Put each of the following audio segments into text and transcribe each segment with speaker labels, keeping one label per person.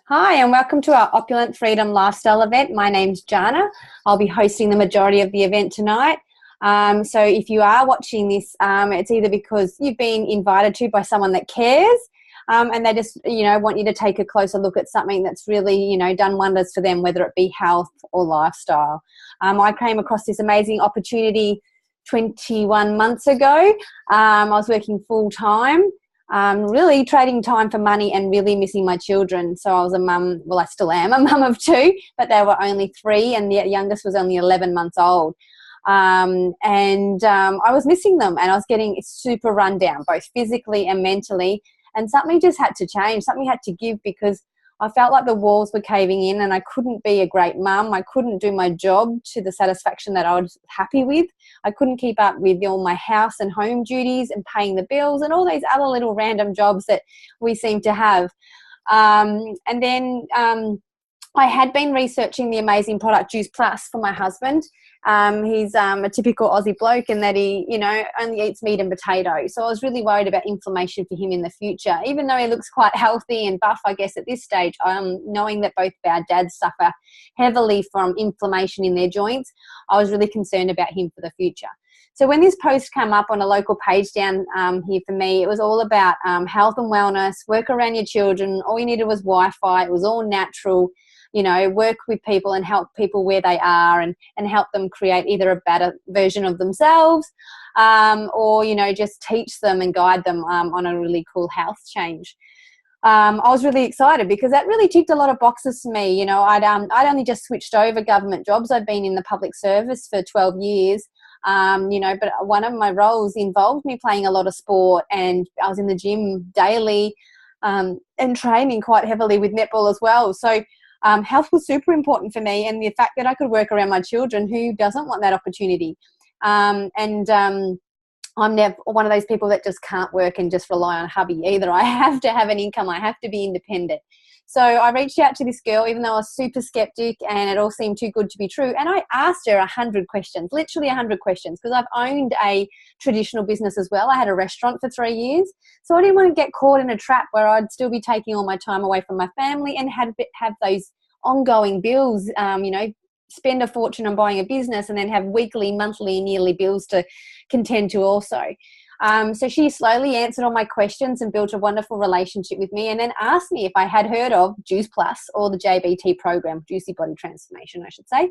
Speaker 1: Hi, and welcome to our Opulent Freedom Lifestyle event. My name's Jana. I'll be hosting the majority of the event tonight. So if you are watching this, it's either because you've been invited to by someone that cares, and they just, want you to take a closer look at something that's really, done wonders for them, whether it be health or lifestyle. I came across this amazing opportunity 21 months ago. I was working full time. Really trading time for money and really missing my children. So I was a mum, well, I still am a mum of two, but they were only 3 and the youngest was only 11 months old. I was missing them and I was getting super run down, both physically and mentally. And something just had to change. Something had to give because I felt like the walls were caving in and I couldn't be a great mum. I couldn't do my job to the satisfaction that I was happy with. I couldn't keep up with all my house and home duties and paying the bills and all these other little random jobs that we seem to have. I had been researching the amazing product Juice Plus for my husband. He's a typical Aussie bloke in that he, only eats meat and potatoes. So I was really worried about inflammation for him in the future. Even though he looks quite healthy and buff, I guess, at this stage, knowing that both of our dads suffer heavily from inflammation in their joints, I was really concerned about him for the future. So when this post came up on a local page down here for me, it was all about health and wellness, work around your children. All you needed was Wi-Fi. It was all natural. Work with people and help people where they are and help them create either a better version of themselves or, just teach them and guide them on a really cool health change. I was really excited because that really ticked a lot of boxes for me. I'd only just switched over government jobs. I'd been in the public service for 12 years. But one of my roles involved me playing a lot of sport and I was in the gym daily and training quite heavily with netball as well. So health was super important for me, and the fact that I could work around my children, who doesn't want that opportunity? I'm never one of those people that just can't work and just rely on hubby either. I have to have an income. I have to be independent. So I reached out to this girl, even though I was super skeptic and it all seemed too good to be true. And I asked her 100 questions, literally 100 questions, because I've owned a traditional business as well. I had a restaurant for 3 years. So I didn't want to get caught in a trap where I'd still be taking all my time away from my family and have those ongoing bills, spend a fortune on buying a business and then have weekly, monthly and yearly bills to contend to also. So she slowly answered all my questions and built a wonderful relationship with me and then asked me if I had heard of Juice Plus or the JBT program, Juicy Body Transformation, I should say.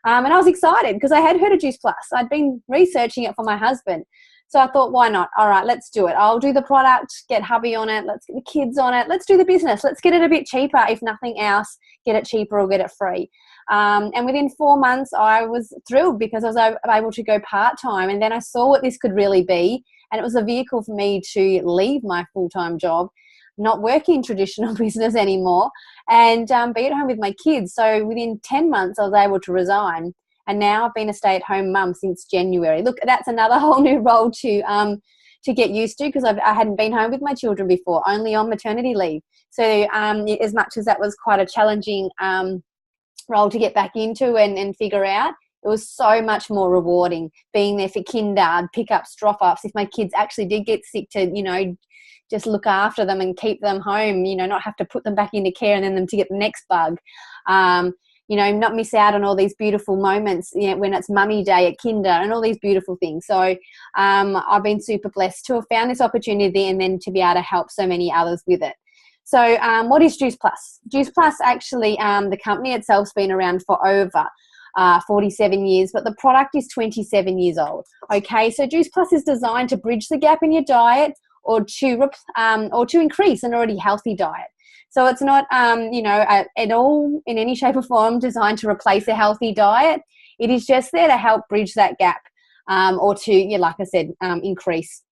Speaker 1: And I was excited because I had heard of Juice Plus. I'd been researching it for my husband. So I thought, why not? All right, let's do it. I'll do the product, get hubby on it. Let's get the kids on it. Let's do the business. Let's get it a bit cheaper. If nothing else, get it cheaper or get it free. And within 4 months, I was thrilled because I was able to go part-time. And then I saw what this could really be. And it was a vehicle for me to leave my full-time job, not work in traditional business anymore, and be at home with my kids. So within 10 months, I was able to resign. And now I've been a stay-at-home mum since January. Look, that's another whole new role to get used to because I hadn't been home with my children before, only on maternity leave. So as much as that was quite a challenging role to get back into and figure out, it was so much more rewarding being there for kinder, pick-ups, drop-ups. If my kids actually did get sick, to, just look after them and keep them home, not have to put them back into care and then them to get the next bug. Not miss out on all these beautiful moments, when it's mummy day at kinder and all these beautiful things. So I've been super blessed to have found this opportunity and then to be able to help so many others with it. So what is Juice Plus? Juice Plus actually, the company itself's been around for over 47 years, but the product is 27 years old. Okay, so Juice Plus is designed to bridge the gap in your diet or to increase an already healthy diet. So it's not, at all in any shape or form designed to replace a healthy diet. It is just there to help bridge that gap or to, like I said, increase.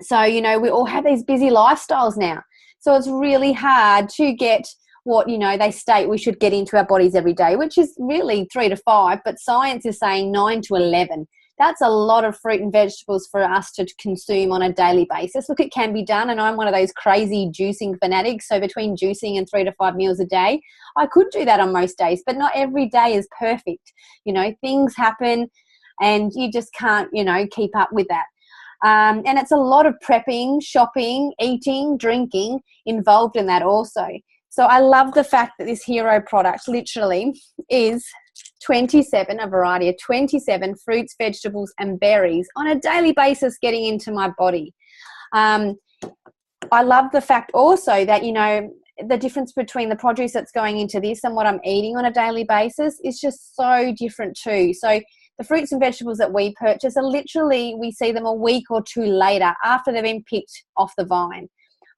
Speaker 1: So, we all have these busy lifestyles now. So it's really hard to get what, they state we should get into our bodies every day, which is really 3 to 5, but science is saying 9 to 11. That's a lot of fruit and vegetables for us to consume on a daily basis. Look, it can be done, and I'm one of those crazy juicing fanatics. So between juicing and 3 to 5 meals a day, I could do that on most days, but not every day is perfect. Things happen and you just can't, keep up with that. And it's a lot of prepping, shopping, eating, drinking involved in that also. So I love the fact that this hero product literally is 27, a variety of 27 fruits, vegetables, and berries on a daily basis getting into my body. I love the fact also that, you know, the difference between the produce that's going into this and what I'm eating on a daily basis is just so different too. So the fruits and vegetables that we purchase are literally, we see them a week or two later after they've been picked off the vine.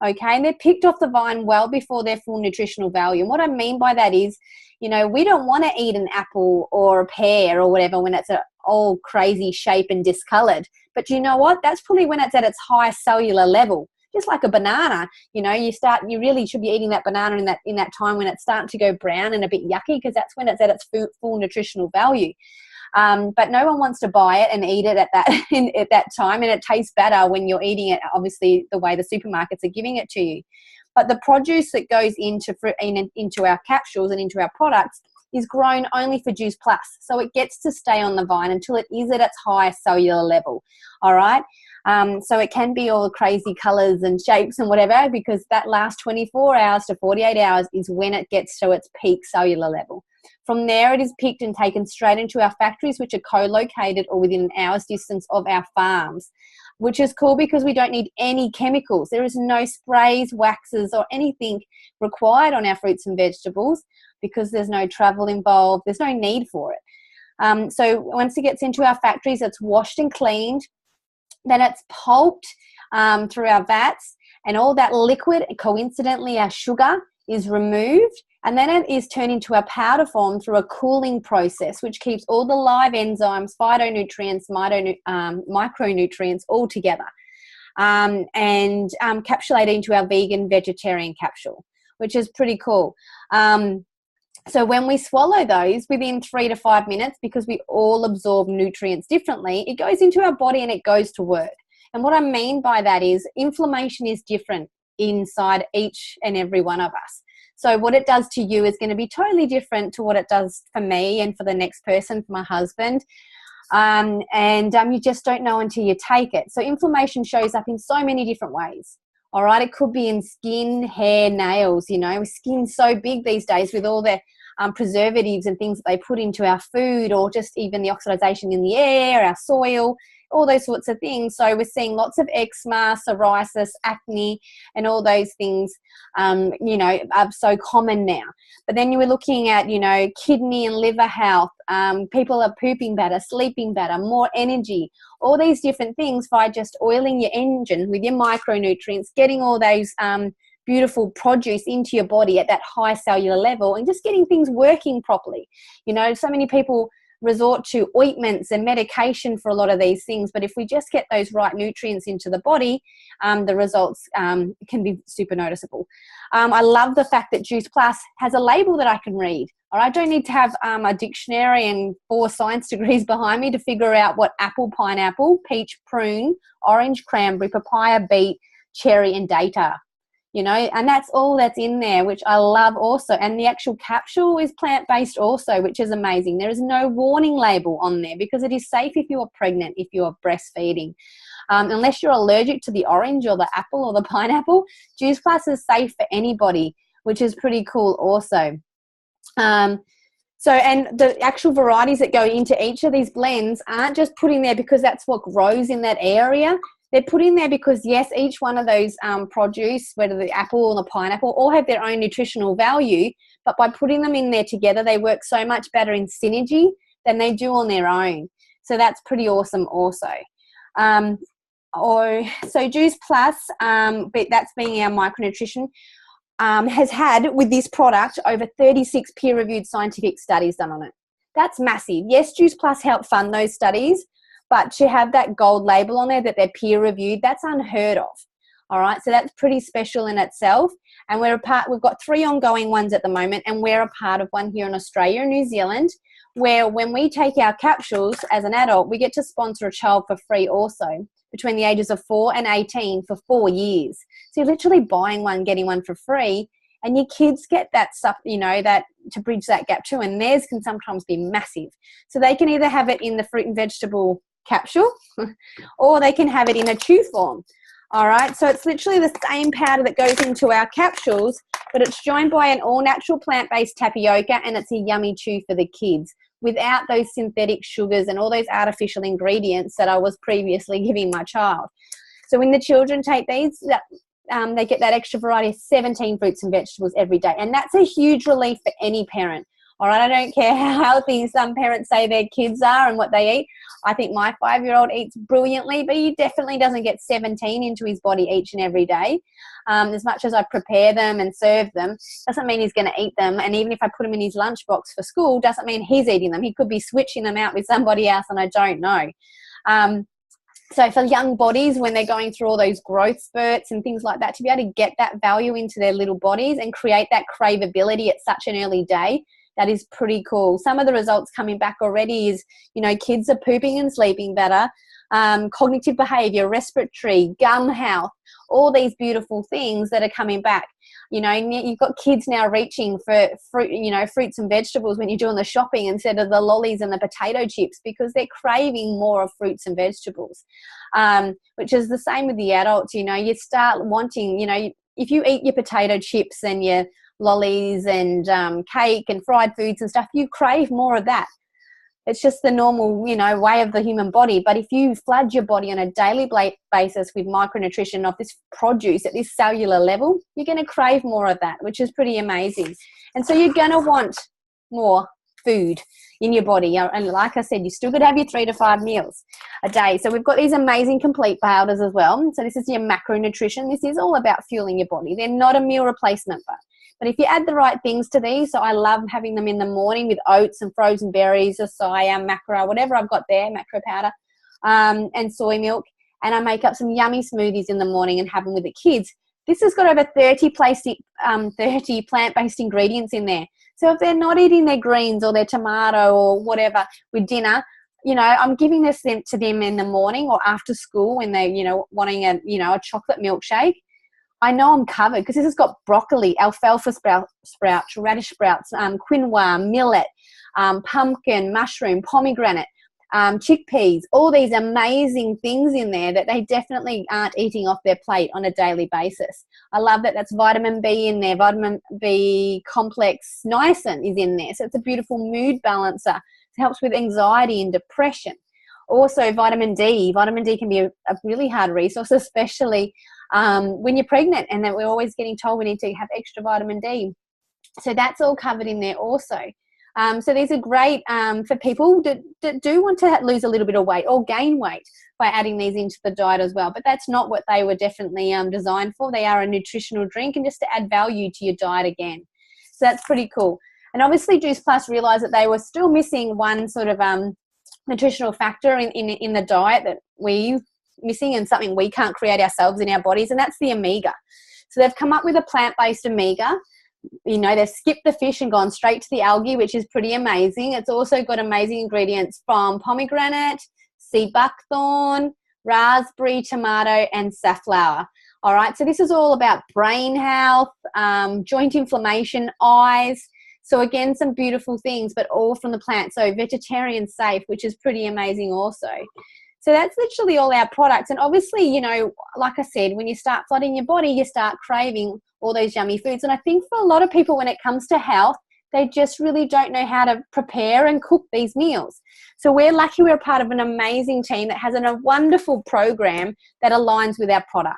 Speaker 1: Okay, and they're picked off the vine well before their full nutritional value. And what I mean by that is, you know, we don't want to eat an apple or a pear or whatever when it's all crazy shape and discolored. But you know what? That's probably when it's at its high cellular level. Just like a banana, you know, you really should be eating that banana in that time when it's starting to go brown and a bit yucky, because that's when it's at its full nutritional value. But no one wants to buy it and eat it at that time, and it tastes better when you're eating it, obviously, the way the supermarkets are giving it to you. But the produce that goes into our capsules and into our products is grown only for Juice Plus. So it gets to stay on the vine until it is at its highest cellular level, all right? So it can be all crazy colours and shapes and whatever, because that last 24 hours to 48 hours is when it gets to its peak cellular level. From there, it is picked and taken straight into our factories, which are co-located or within an hour's distance of our farms, which is cool because we don't need any chemicals. There is no sprays, waxes, or anything required on our fruits and vegetables because there's no travel involved. There's no need for it. So once it gets into our factories, it's washed and cleaned. Then it's pulped through our vats, and all that liquid, coincidentally our sugar, is removed, and then it is turned into a powder form through a cooling process, which keeps all the live enzymes, phytonutrients, micronutrients all together, and encapsulated into our vegan vegetarian capsule, which is pretty cool. So when we swallow those within 3 to 5 minutes, because we all absorb nutrients differently, it goes into our body and it goes to work. And what I mean by that is inflammation is different inside each and every one of us. So what it does to you is going to be totally different to what it does for me and for the next person, for my husband. You just don't know until you take it. So inflammation shows up in so many different ways. All right, it could be in skin, hair, nails, you know. Skin's so big these days with all the preservatives and things that they put into our food, or just even the oxidization in the air, our soil, all those sorts of things. So we're seeing lots of eczema, psoriasis, acne, and all those things, you know, are so common now. But then you were looking at, you know, kidney and liver health. People are pooping better, sleeping better, more energy, all these different things by just oiling your engine with your micronutrients, getting all those beautiful produce into your body at that high cellular level, and just getting things working properly. You know, so many people resort to ointments and medication for a lot of these things, but if we just get those right nutrients into the body, the results can be super noticeable. I love the fact that Juice Plus has a label that I can read. Or I don't need to have a dictionary and 4 science degrees behind me to figure out what apple, pineapple, peach, prune, orange, cranberry, papaya, beet, cherry, and date are. You know, and that's all that's in there, which I love also. And the actual capsule is plant-based also, which is amazing. There is no warning label on there because it is safe if you are pregnant, if you are breastfeeding. Unless you're allergic to the orange or the apple or the pineapple, Juice Plus is safe for anybody, which is pretty cool also. And the actual varieties that go into each of these blends aren't just put in there because that's what grows in that area. They're put in there because, yes, each one of those produce, whether the apple or the pineapple, all have their own nutritional value, but by putting them in there together, they work so much better in synergy than they do on their own. So that's pretty awesome also. So Juice Plus, but that's being our micronutrition, has had, with this product, over 36 peer-reviewed scientific studies done on it. That's massive. Yes, Juice Plus helped fund those studies, but to have that gold label on there that they're peer-reviewed, that's unheard of. All right, so that's pretty special in itself. And we've got 3 ongoing ones at the moment, and we're a part of one here in Australia and New Zealand, where when we take our capsules as an adult, we get to sponsor a child for free also, between the ages of 4 and 18 for 4 years. So you're literally buying one, getting one for free, and your kids get that stuff, you know, that to bridge that gap too, and theirs can sometimes be massive. So they can either have it in the fruit and vegetable capsule or they can have it in a chew form. All right, so it's literally the same powder that goes into our capsules, but it's joined by an all-natural plant-based tapioca, and it's a yummy chew for the kids without those synthetic sugars and all those artificial ingredients that I was previously giving my child. So when the children take these, they get that extra variety of 17 fruits and vegetables every day, and that's a huge relief for any parent. All right, I don't care how healthy some parents say their kids are and what they eat. I think my 5-year-old eats brilliantly, but he definitely doesn't get 17 into his body each and every day. As much as I prepare them and serve them, doesn't mean he's going to eat them. And even if I put them in his lunchbox for school, doesn't mean he's eating them. He could be switching them out with somebody else, and I don't know. So for young bodies, when they're going through all those growth spurts and things like that, to be able to get that value into their little bodies and create that craveability at such an early day, that is pretty cool. Some of the results coming back already is, kids are pooping and sleeping better, cognitive behavior, respiratory, gum health, all these beautiful things that are coming back. You've got kids now reaching for fruit, fruits and vegetables when you're doing the shopping instead of the lollies and the potato chips, because they're craving more of fruits and vegetables, which is the same with the adults. You start wanting, if you eat your potato chips and your lollies and cake and fried foods and stuff, you crave more of that. It's just the normal, way of the human body. But if you flood your body on a daily basis with micronutrition of this produce at this cellular level, you're going to crave more of that, which is pretty amazing. And so you're going to want more food in your body. And like I said, you still got to have your 3 to 5 meals a day. So we've got these amazing complete powders as well. So this is your macronutrition. This is all about fueling your body. They're not a meal replacement, but if you add the right things to these, so I love having them in the morning with oats and frozen berries, acai, macro, whatever I've got there, macro powder, and soy milk, and I make up some yummy smoothies in the morning and have them with the kids. This has got over 30 plant-based ingredients in there. So if they're not eating their greens or their tomato or whatever with dinner, I'm giving this to them in the morning or after school when they're, wanting a chocolate milkshake. I know I'm covered because this has got broccoli, alfalfa sprouts, radish sprouts, quinoa, millet, pumpkin, mushroom, pomegranate, chickpeas, all these amazing things in there that they definitely aren't eating off their plate on a daily basis. I love that. That's vitamin B in there, vitamin B complex, niacin is in there. So it's a beautiful mood balancer. It helps with anxiety and depression. Also vitamin D. Vitamin D can be a really hard resource, especially when you're pregnant, and that we're always getting told we need to have extra vitamin D. So that's all covered in there also. So these are great for people that do want to lose a little bit of weight or gain weight by adding these into the diet as well. But that's not what they were definitely designed for. They are a nutritional drink and just to add value to your diet again. So that's pretty cool. And obviously Juice Plus realised that they were still missing one sort of nutritional factor in the diet that we missing and something we can't create ourselves in our bodies, and that's the omega. So they've come up with a plant-based omega. They've skipped the fish and gone straight to the algae, which is pretty amazing. It's also got amazing ingredients from pomegranate, sea buckthorn, raspberry, tomato, and safflower. All right, so this is all about brain health, joint inflammation, eyes. So again, some beautiful things, but all from the plant. So vegetarian safe, which is pretty amazing also. So that's literally all our products. And obviously, like I said, when you start flooding your body, you start craving all those yummy foods. And I think for a lot of people, when it comes to health, they just really don't know how to prepare and cook these meals. So we're lucky we're part of an amazing team that has a wonderful program that aligns with our product.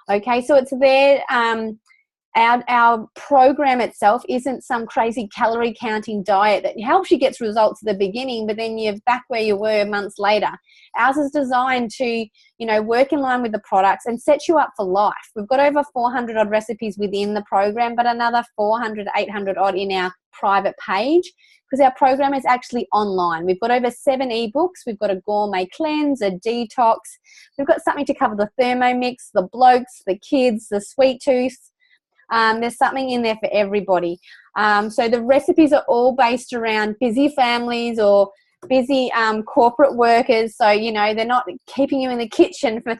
Speaker 1: Okay, so it's there. Our program itself isn't some crazy calorie counting diet that helps you get results at the beginning, but then you're back where you were months later. Ours is designed to, work in line with the products and set you up for life. We've got over 400 odd recipes within the program, but another 400, 800 odd in our private page, because our program is actually online. We've got over 7 ebooks. We've got a gourmet cleanse, a detox. We've got something to cover the Thermomix, the blokes, the kids, the sweet tooth. There's something in there for everybody. So the recipes are all based around busy families or busy corporate workers. So, they're not keeping you in the kitchen for,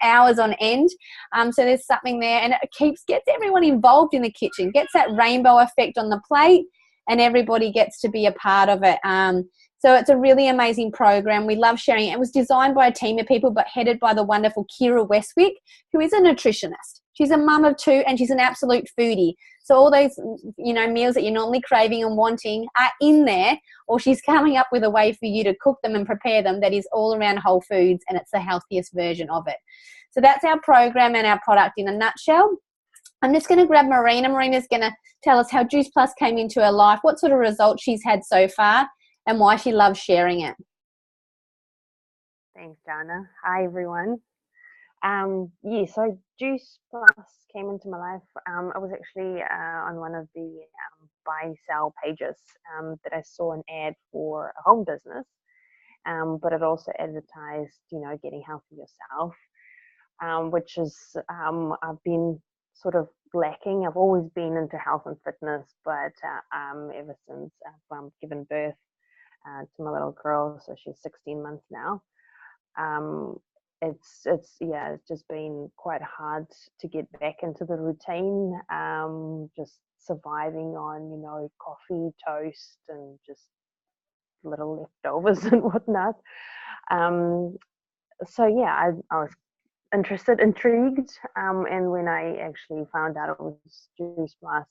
Speaker 1: hours on end. So there's something there, and it gets everyone involved in the kitchen, gets that rainbow effect on the plate, and everybody gets to be a part of it. So it's a really amazing program. We love sharing it. It was designed by a team of people, but headed by the wonderful Kira Westwick, who is a nutritionist. She's a mum of 2 and she's an absolute foodie. So all those, meals that you're normally craving and wanting are in there, or she's coming up with a way for you to cook them and prepare them that is all around whole foods, and it's the healthiest version of it. So that's our program and our product in a nutshell. I'm just going to grab Marina. Marina's going to tell us how Juice Plus came into her life, what sort of results she's had so far, and why she loves sharing it.
Speaker 2: Thanks, Jana. Hi, everyone. So Juice Plus came into my life. I was actually on one of the buy-sell pages that I saw an ad for a home business, but it also advertised, getting healthy yourself, which is I've been sort of lacking. I've always been into health and fitness, but ever since I've given birth to my little girl, so she's 16 months now. It's just been quite hard to get back into the routine. Just surviving on coffee, toast, and just little leftovers and whatnot. I was intrigued, and when I actually found out it was Juice Plus,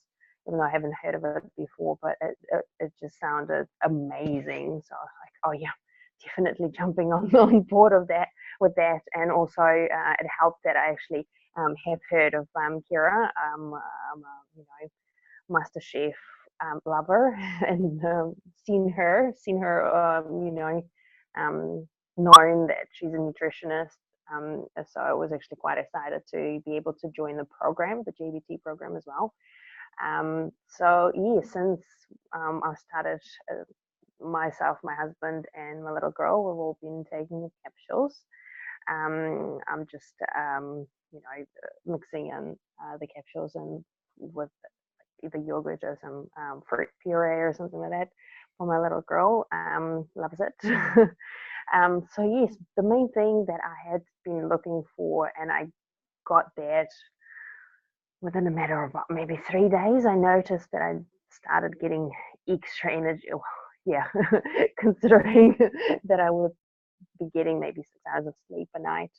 Speaker 2: even though I haven't heard of it before, but it just sounded amazing. So I was like, oh yeah, definitely jumping on board with that. And also it helped that I actually have heard of Kira. I'm a MasterChef lover, and seen her known that she's a nutritionist. So I was actually quite excited to be able to join the program, the JBT program as well. Since I started, myself, my husband, and my little girl, we've all been taking the capsules. I'm just mixing in the capsules and with either yogurt or some fruit puree or something like that for my little girl. Loves it. The main thing that I had been looking for, and I got that within a matter of maybe 3 days. I noticed that I started getting extra energy. Considering that I would be getting maybe 6 hours of sleep a night,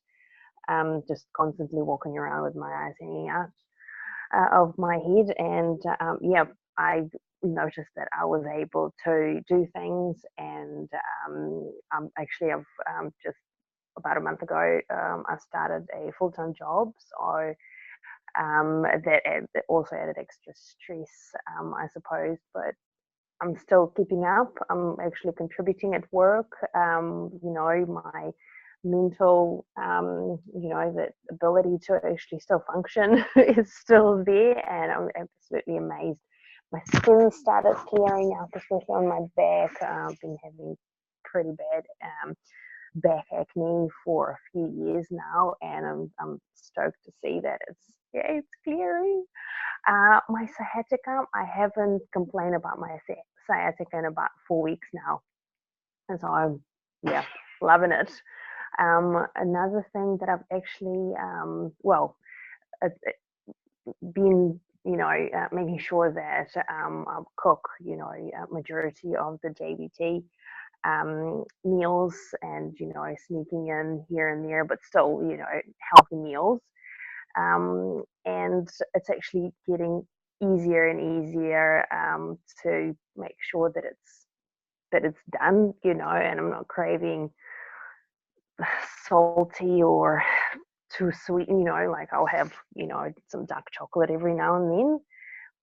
Speaker 2: just constantly walking around with my eyes hanging out of my head. And I noticed that I was able to do things, and I've just about a month ago I started a full-time job, so that also added extra stress, I suppose, but I'm still keeping up. I'm actually contributing at work. My mental, the ability to actually still function is still there, and I'm absolutely amazed. My skin started clearing up, especially on my back. I've been having pretty bad back acne for a few years now, and I'm stoked to see that it's clearing. My sciatica, I haven't complained about my sciatica in about 4 weeks now, and so I'm loving it. Another thing that I've actually been making sure that I'll cook majority of the JBT meals, and sneaking in here and there, but still healthy meals. And it's actually getting easier and easier to make sure that it's done, and I'm not craving salty or too sweet, like I'll have some dark chocolate every now and then.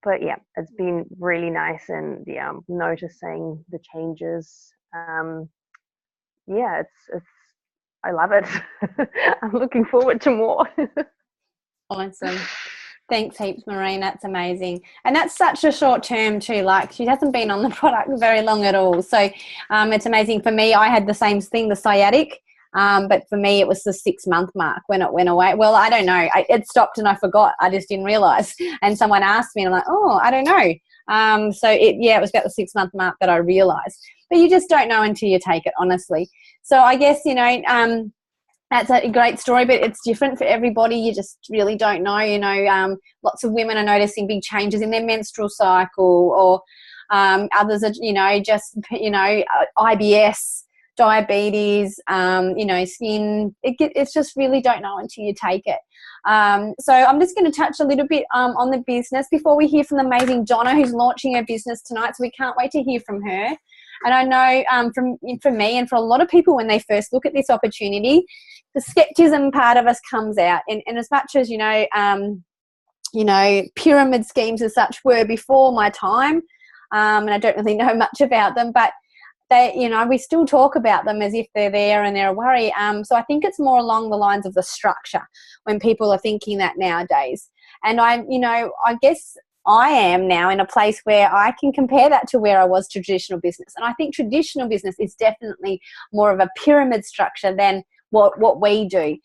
Speaker 2: But yeah, it's been really nice, and noticing the changes. It's I love it. I'm looking forward to more.
Speaker 1: Awesome. Thanks heaps, Maureen. That's amazing. And that's such a short term too. Like, she hasn't been on the product very long at all. So it's amazing. For me, I had the same thing, the sciatic. But for me, it was the 6-month mark when it went away. Well, I don't know. It stopped and I forgot. I just didn't realise. And someone asked me and I'm like, oh, I don't know. It was about the 6-month mark that I realised. But you just don't know until you take it, honestly. So I guess, that's a great story, but it's different for everybody. You just really don't know. Lots of women are noticing big changes in their menstrual cycle, or Others are, you know, just, you know, IBS, diabetes, you know, skin. It's just really don't know until you take it. So I'm just going to touch a little bit on the business before we hear from the amazing Donna, who's launching her business tonight. So we can't wait to hear from her. And I know from me and for a lot of people, when they first look at this opportunity, the skepticism part of us comes out. And as much as, you know, pyramid schemes as such were before my time, and I don't really know much about them, but they, you know, we still talk about them as if they're there and they're a worry. So I think it's more along the lines of the structure when people are thinking that nowadays. And I guess I am now in a place where I can compare that to where I was to traditional business. And I think traditional business is definitely more of a pyramid structure than what we do.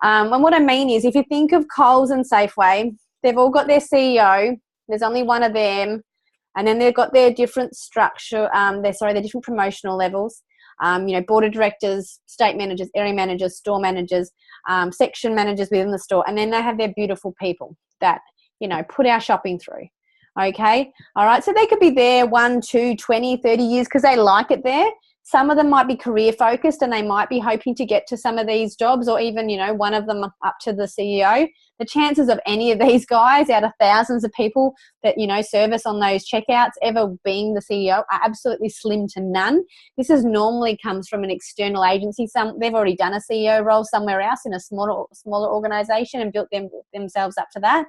Speaker 1: And what I mean is, if you think of Coles and Safeway, they've all got their CEO. There's only one of them. And then they've got their different structure, their different promotional levels, you know, board of directors, state managers, area managers, store managers, section managers within the store. And then they have their beautiful people that, you know, put our shopping through. Okay. All right. So they could be there 1, 2, 20, 30 years because they like it there. Some of them might be career focused and they might be hoping to get to some of these jobs, or even, you know, one of them up to the CEO. The chances of any of these guys out of thousands of people that, you know, service on those checkouts ever being the CEO are absolutely slim to none. This normally comes from an external agency. They've already done a CEO role somewhere else in a smaller organization and built themselves up to that.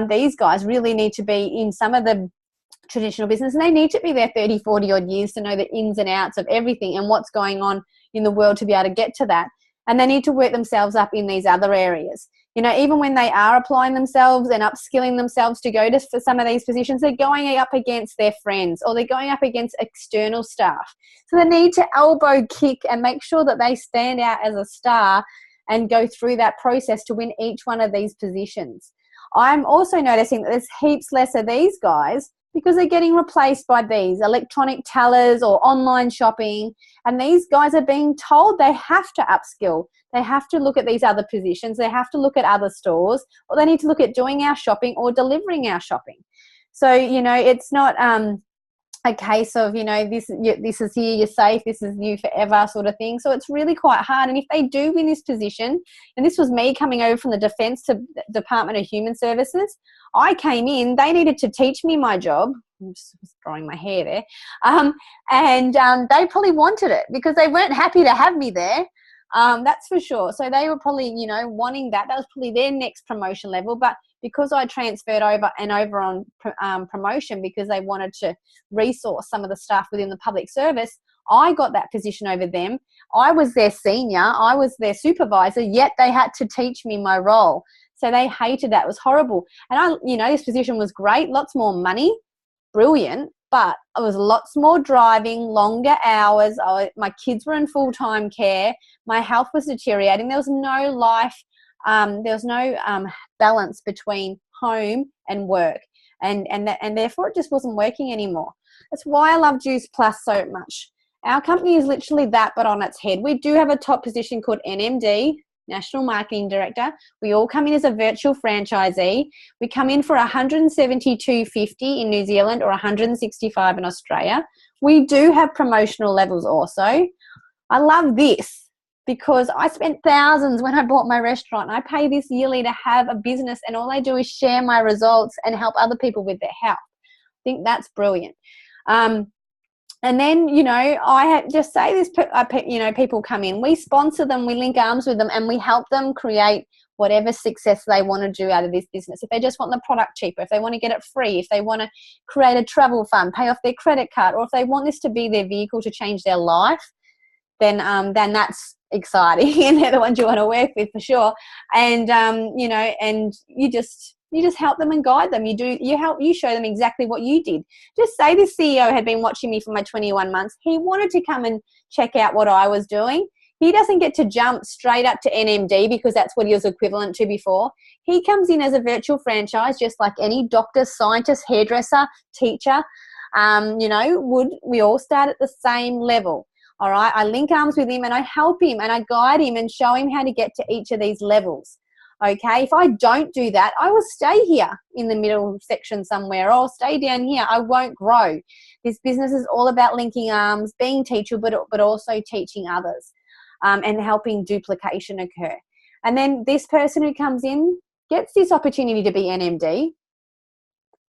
Speaker 1: These guys really need to be in some of the traditional business, and they need to be there 30, 40 odd years to know the ins and outs of everything and what's going on in the world to be able to get to that. And they need to work themselves up in these other areas. You know, even when they are applying themselves and upskilling themselves to go for some of these positions, they're going up against their friends or they're going up against external staff. So they need to elbow kick and make sure that they stand out as a star and go through that process to win each one of these positions. I'm also noticing that there's heaps less of these guys because they're getting replaced by these electronic tellers or online shopping. And these guys are being told they have to upskill. They have to look at these other positions. They have to look at other stores, or they need to look at doing our shopping or delivering our shopping. So, you know, it's not a case of, you know, this is here, you're safe, this is you forever sort of thing. So it's really quite hard. And if they do win this position, and this was me coming over from the Defence to Department of Human Services, I came in, they needed to teach me my job. I'm just throwing my hair there. And they probably wanted it because they weren't happy to have me there. That's for sure. So they were probably, you know, wanting that. That was probably their next promotion level. But because I transferred over on promotion because they wanted to resource some of the staff within the public service, I got that position over them. I was their senior. I was their supervisor, yet they had to teach me my role. So they hated that. It was horrible. And this position was great. Lots more money. Brilliant. But it was lots more driving, longer hours. My kids were in full-time care. My health was deteriorating. There was no life. There was no balance between home and work. And therefore it just wasn't working anymore. That's why I love Juice Plus so much. Our company is literally that, but on its head. We do have a top position called NMD, National Marketing Director. We all come in as a virtual franchisee. We come in for $172.50 in New Zealand or $165 in Australia. We do have promotional levels also. I love this because I spent thousands when I bought my restaurant. I pay this yearly to have a business, and all I do is share my results and help other people with their health. I think that's brilliant. And then, you know, I just say this, you know, people come in, we sponsor them, we link arms with them, and we help them create whatever success they want to do out of this business. If they just want the product cheaper, if they want to get it free, if they want to create a travel fund, pay off their credit card, or if they want this to be their vehicle to change their life, then that's exciting. And they're the ones you want to work with for sure. And, you know, and you just help them and guide them. You show them exactly what you did. Just say this CEO had been watching me for my 21 months. He wanted to come and check out what I was doing. He doesn't get to jump straight up to NMD because that's what he was equivalent to before. He comes in as a virtual franchise, just like any doctor, scientist, hairdresser, teacher, you know, we all start at the same level. All right. I link arms with him and I help him and I guide him and show him how to get to each of these levels. Okay, if I don't do that, I will stay here in the middle section somewhere, or I'll stay down here. I won't grow. This business is all about linking arms, being teachable, but also teaching others, and helping duplication occur. And then this person who comes in gets this opportunity to be NMD.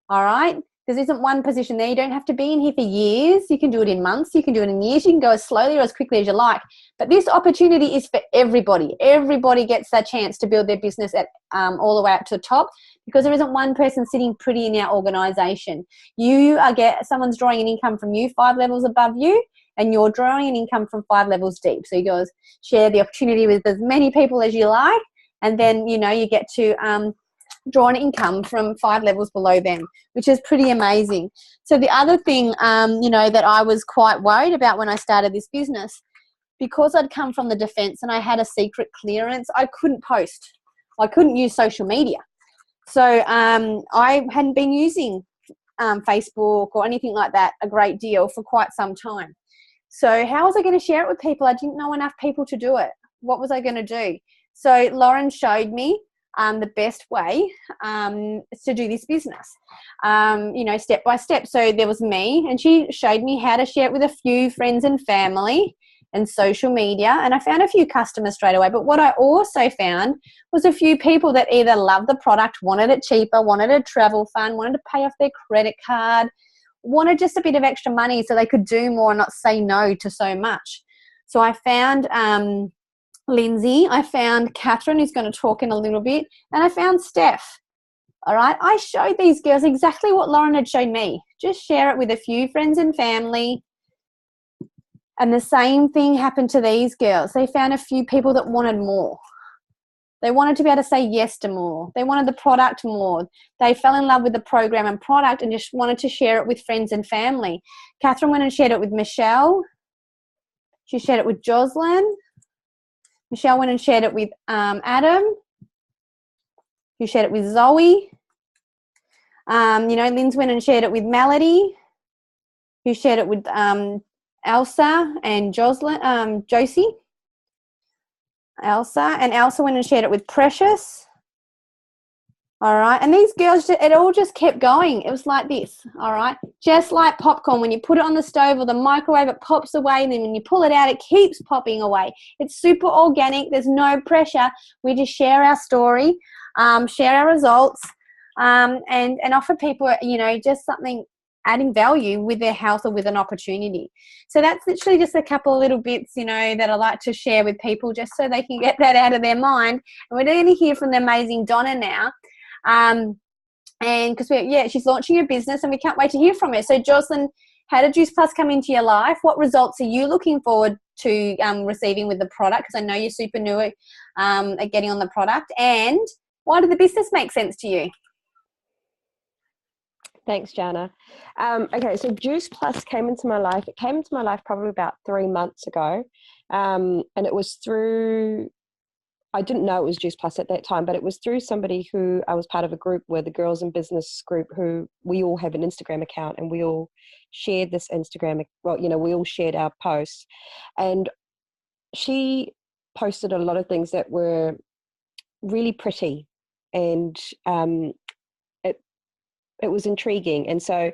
Speaker 1: All right. There isn't one position there. You don't have to be in here for years. You can do it in months. You can do it in years. You can go as slowly or as quickly as you like. But this opportunity is for everybody. Everybody gets that chance to build their business at all the way up to the top, because there isn't one person sitting pretty in our organisation. Someone's drawing an income from you 5 levels above you, and you're drawing an income from 5 levels deep. So you guys share the opportunity with as many people as you like, and then, you get to draw an income from 5 levels below them, which is pretty amazing. So the other thing, that I was quite worried about when I started this business, because I'd come from the defense and I had a secret clearance, I couldn't post. I couldn't use social media. So I hadn't been using Facebook or anything like that a great deal for quite some time. So how was I going to share it with people? I didn't know enough people to do it. What was I going to do? So Lauren showed me the best way to do this business, step by step. So there was me, and she showed me how to share it with a few friends and family and social media, and I found a few customers straight away. But what I also found was a few people that either loved the product, wanted it cheaper, wanted a travel fund, wanted to pay off their credit card, wanted just a bit of extra money so they could do more and not say no to so much. So I found Lindsay, I found Catherine, who's going to talk in a little bit, and I found Steph. All right, I showed these girls exactly what Lauren had shown me. Just share it with a few friends and family. And the same thing happened to these girls. They found a few people that wanted more. They wanted to be able to say yes to more. They wanted the product more. They fell in love with the program and product and just wanted to share it with friends and family. Catherine went and shared it with Michelle. She shared it with Jocelyn. Michelle went and shared it with Adam, who shared it with Zoe. Lynn's went and shared it with Melody, who shared it with Elsa and Josie. Elsa went and shared it with Precious. All right, and these girls, it all just kept going. It was like this, all right, just like popcorn. When you put it on the stove or the microwave, it pops away, and then when you pull it out, it keeps popping away. It's super organic. There's no pressure. We just share our story, share our results, and offer people, just something adding value with their health or with an opportunity. So that's literally just a couple of little bits, that I like to share with people just so they can get that out of their mind. And we're going to hear from the amazing Donna now. And because she's launching her business and we can't wait to hear from her. So Jocelyn, how did Juice Plus come into your life? What results are you looking forward to receiving with the product? Because I know you're super new at getting on the product. And why did the business make sense to you?
Speaker 3: Thanks, Jana. Okay, so Juice Plus came into my life. It came into my life probably about 3 months ago. And it was through, I didn't know it was Juice Plus at that time, but it was through somebody who I was part of a group with, the Girls in Business group, who we all have an Instagram account, and we all shared this Instagram, we all shared our posts. And she posted a lot of things that were really pretty, and it was intriguing. And so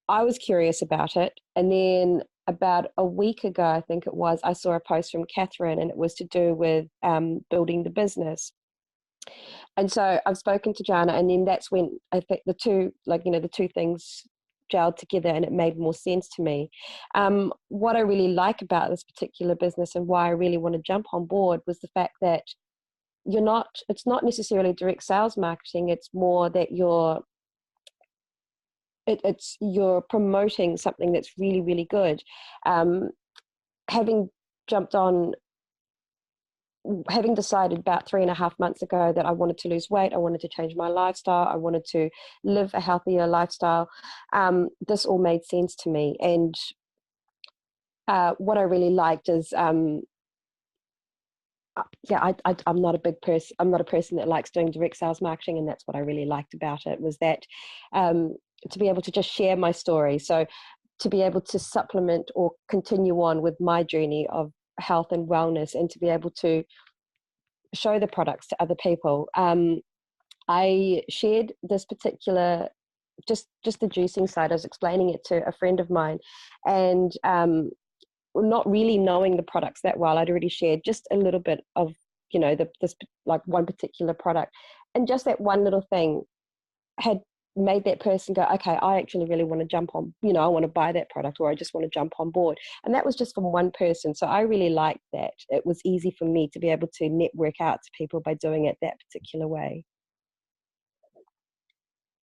Speaker 3: I was curious about it. And then about a week ago, I think it was, I saw a post from Catherine, and it was to do with building the business. And so I've spoken to Jana, and then that's when I think the two things gelled together, and it made more sense to me. What I really like about this particular business and why I really want to jump on board was the fact that it's not necessarily direct sales marketing. It's more that you're promoting something that's really, really good. Having decided about 3.5 months ago that I wanted to lose weight, I wanted to change my lifestyle, I wanted to live a healthier lifestyle, this all made sense to me. And what I really liked is, I'm not a big person. I'm not a person that likes doing direct sales marketing, and that's what I really liked about it, was that to be able to just share my story. So to be able to supplement or continue on with my journey of health and wellness, and to be able to show the products to other people. I shared this particular, just the juicing side. I was explaining it to a friend of mine, and not really knowing the products that well, I'd already shared just a little bit of, this like one particular product, and just that one little thing had made that person go, okay, I actually really want to jump on, I want to buy that product, or I just want to jump on board. And that was just from one person. So I really liked that. It was easy for me to be able to network out to people by doing it that particular way.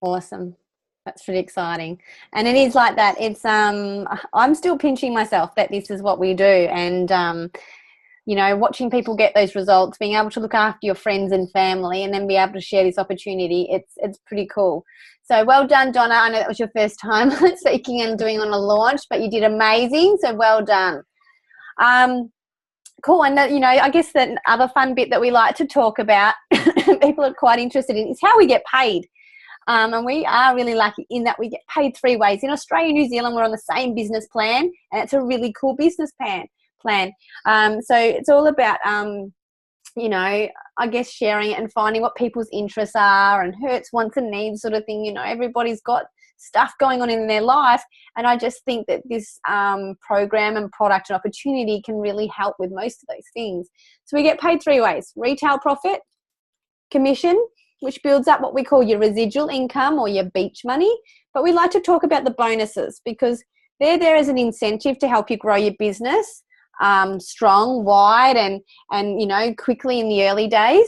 Speaker 1: Awesome. That's pretty exciting. And it is like that. It's I'm still pinching myself that this is what we do. And watching people get those results, being able to look after your friends and family, and then be able to share this opportunity, it's pretty cool. So well done, Donna. I know that was your first time speaking and doing on a launch, but you did amazing. So well done. Cool. And I guess the other fun bit that we like to talk about, people are quite interested in, is how we get paid. And we are really lucky in that we get paid 3 ways. In Australia and New Zealand, we're on the same business plan, and it's a really cool business plan. So it's all about, I guess sharing it and finding what people's interests are and hurts, wants and needs sort of thing. Everybody's got stuff going on in their life. And I just think that this program and product and opportunity can really help with most of those things. So we get paid 3 ways: retail profit, commission, which builds up what we call your residual income or your beach money. But we like to talk about the bonuses because they're there as an incentive to help you grow your business strong, wide, and quickly in the early days.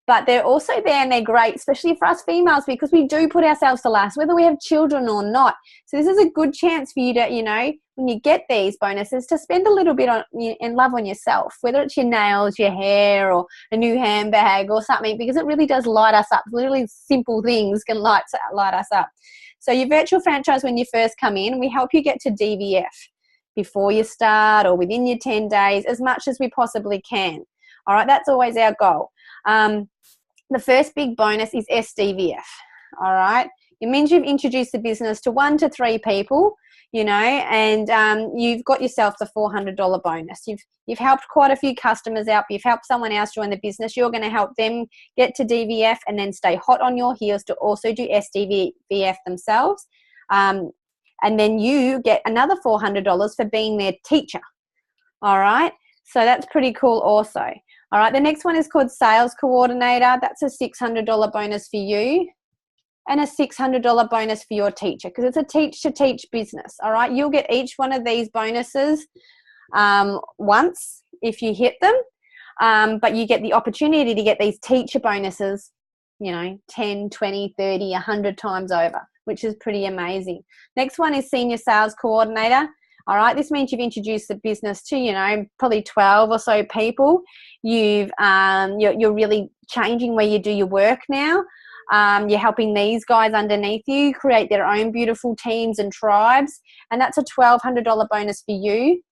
Speaker 1: But they're also there, and they're great, especially for us females, because we do put ourselves to last, whether we have children or not. So this is a good chance for you to, when you get these bonuses, to spend a little bit on and love on yourself, whether it's your nails, your hair, or a new handbag or something, because it really does light us up. Literally simple things can light us up. So your virtual franchise, when you first come in, we help you get to DVF before you start or within your 10 days, as much as we possibly can. All right, that's always our goal. The first big bonus is SDVF. All right, it means you've introduced the business to 1 to 3 people, and you've got yourself the $400 bonus. You've helped quite a few customers out. You've helped someone else join the business. You're going to help them get to DVF and then stay hot on your heels to also do SDVF themselves. And then you get another $400 for being their teacher. All right, so that's pretty cool also. All right, the next one is called Sales Coordinator. That's a $600 bonus for you and a $600 bonus for your teacher, because it's a teach-to-teach business. All right, you'll get each one of these bonuses once if you hit them, but you get the opportunity to get these teacher bonuses, 10, 20, 30, 100 times over, which is pretty amazing. Next one is Senior Sales Coordinator. All right, this means you've introduced the business to, probably 12 or so people. You're really changing where you do your work now. You're helping these guys underneath you create their own beautiful teams and tribes. And that's a $1,200 bonus for you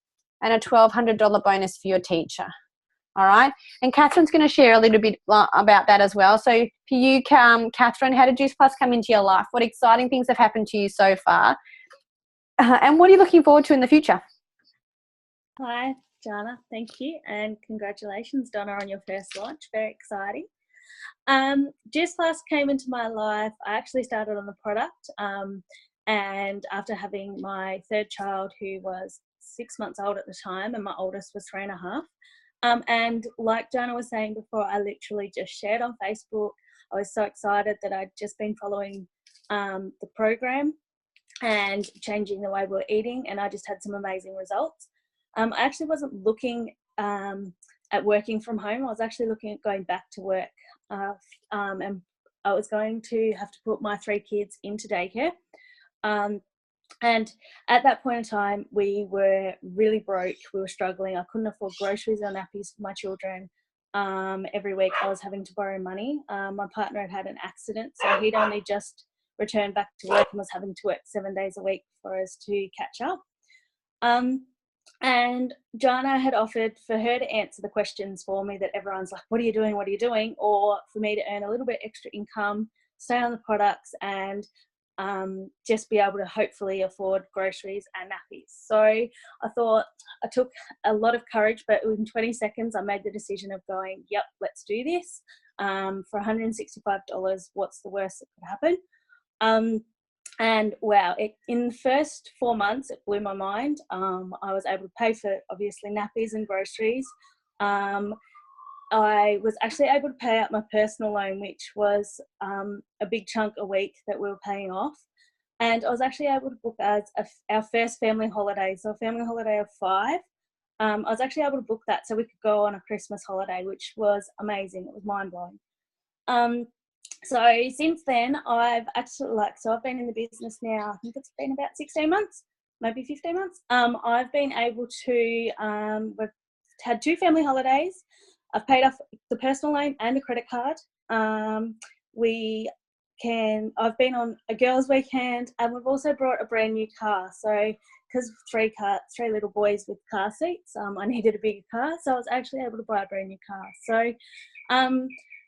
Speaker 1: and a $1,200 bonus for your teacher. All right. And Catherine's going to share a little bit about that as well. So for you, Catherine, how did Juice Plus come into your life? What exciting things have happened to you so far? And what are you looking forward to in the future?
Speaker 4: Hi, Jana. Thank you. And congratulations, Donna, on your first launch. Very exciting. Juice Plus came into my life. I actually started on the product. And after having my 3rd child, who was 6 months old at the time, and my oldest was 3.5. And like Jana was saying before, I literally just shared on Facebook. I was so excited that I'd just been following the program and changing the way we're eating, and I just had some amazing results. I actually wasn't looking at working from home. I was actually looking at going back to work, and I was going to have to put my 3 kids into daycare. And at that point in time, we were really broke. We were struggling. I couldn't afford groceries or nappies for my children. Every week I was having to borrow money. My partner had an accident, so he'd only just returned back to work and was having to work 7 days a week for us to catch up. And Jana had offered for her to answer the questions for me that everyone's like, what are you doing? What are you doing? Or for me to earn a little bit extra income, stay on the products, and just be able to hopefully afford groceries and nappies. So I thought, I took a lot of courage, but in 20 seconds I made the decision of going, yep, let's do this. For $165, what's the worst that could happen? And wow, in the first 4 months, it blew my mind. I was able to pay for, obviously, nappies and groceries. I was actually able to pay out my personal loan, which was a big chunk a week that we were paying off. And I was actually able to book as our first family holiday, so a family holiday of 5. I was actually able to book that so we could go on a Christmas holiday, which was amazing. It was mind-blowing. So since then, I've actually, so I've been in the business now, I think it's been about 16 months, maybe 15 months. I've been able to, we've had 2 family holidays. I've paid off the personal loan and the credit card. I've been on a girls' weekend, and we've also brought a brand new car. So because of 3 little boys with car seats, I needed a bigger car. So I was actually able to buy a brand new car. So,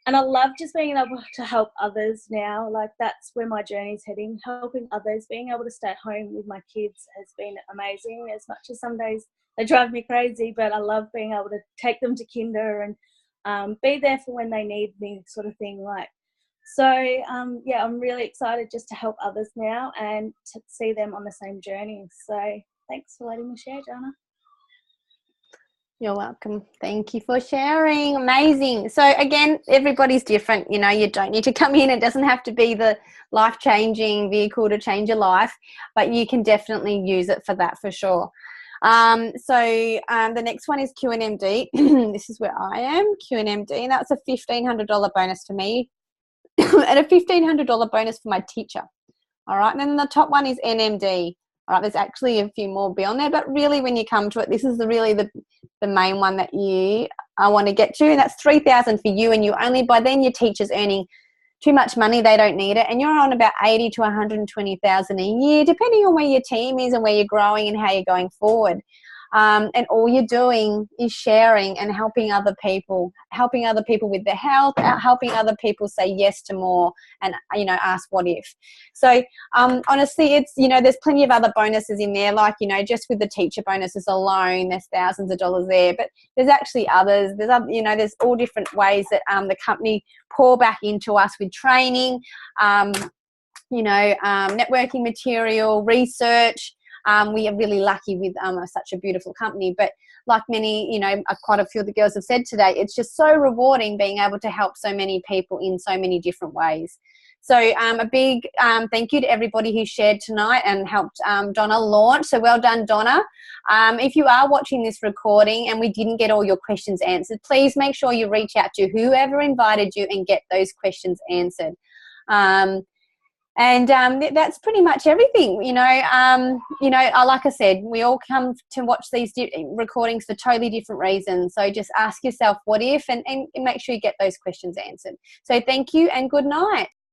Speaker 4: and I love just being able to help others now. Like, that's where my journey's heading, helping others. Being able to stay at home with my kids has been amazing, as much as some days they drive me crazy, but I love being able to take them to kinder and be there for when they need me, sort of thing. So I'm really excited just to help others now and to see them on the same journey. So thanks for letting me share, Jana.
Speaker 1: You're welcome. Thank you for sharing. Amazing. So again, everybody's different. You know, you don't need to come in. It doesn't have to be the life-changing vehicle to change your life, but you can definitely use it for that, for sure. The next one is QNMD. This is where I am, QNMD, and that's a $1,500 bonus for me and a $1,500 bonus for my teacher. All right. And then the top one is NMD. All right. There's actually a few more beyond there, but really when you come to it, this is the main one that I want to get to. And that's $3,000 for you. And you only, by then your teacher's earning too much money. They don't need it. And you're on about $80,000 to $120,000 a year, depending on where your team is and where you're growing and how you're going forward. And all you're doing is sharing and helping other people with their health, helping other people say yes to more and, ask what if. So honestly, it's, there's plenty of other bonuses in there, like, just with the teacher bonuses alone, there's thousands of dollars there, but there's actually others. There's all different ways that the company pour back into us with training, networking material, research. We are really lucky with such a beautiful company, but like many, quite a few of the girls have said today, it's just so rewarding being able to help so many people in so many different ways. So a big thank you to everybody who shared tonight and helped Donna launch. So well done, Donna. If you are watching this recording and we didn't get all your questions answered, please make sure you reach out to whoever invited you and get those questions answered. That's pretty much everything, like I said, we all come to watch these recordings for totally different reasons. So just ask yourself what if and make sure you get those questions answered. So thank you and good night.